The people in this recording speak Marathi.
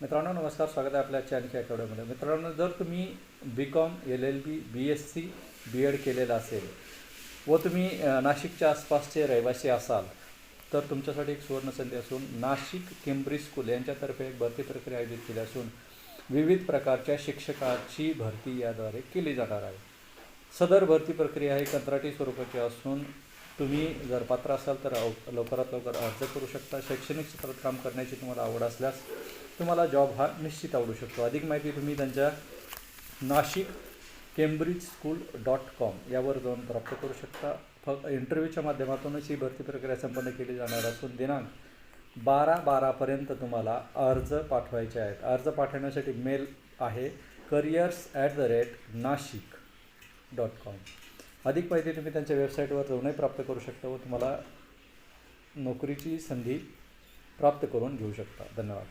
मित्रांनो नमस्कार, स्वागत आहे आपल्या आणखी आठवड्यामध्ये. मित्रांनो, जर तुम्ही BCom LLB BSc BEd केलेलं असेल व तुम्ही नाशिकच्या आसपासचे रहिवासी असाल तर तुमच्यासाठी एक सुवर्ण संधी असून नाशिक केम्ब्रिज स्कूल यांच्यातर्फे एक भरती प्रक्रिया आयोजित केली असून विविध प्रकारच्या शिक्षकाची भरती याद्वारे केली जाणार आहे. सदर भरती प्रक्रिया ही कंत्राटी स्वरूपाची असून तुम्ही जर पात्र असाल तर लवकरात लवकर अर्ज करू शकता. शैक्षणिक क्षेत्रात काम करण्याची तुम्हाला आवड असल्यास तुम्हाला जॉब हा निश्चित आवडू शकतो. अधिक माहिती तुम्ही त्यांच्या nasikcambridgeschool.com यावर जाऊन प्राप्त करू शकता. फक्त इंटरव्ह्यूच्या माध्यमातूनच ही भरती प्रक्रिया संपन्न केली जाणार असून दिनांक 12/12 तुम्हाला अर्ज पाठवायचे आहेत. अर्ज पाठवण्यासाठी मेल आहे careers@nashik.com. अधिक माहिती तुम्ही त्यांच्या वेबसाईटवर जाऊनही प्राप्त करू शकता व तुम्हाला नोकरीची संधी प्राप्त करून घेऊ शकता. धन्यवाद.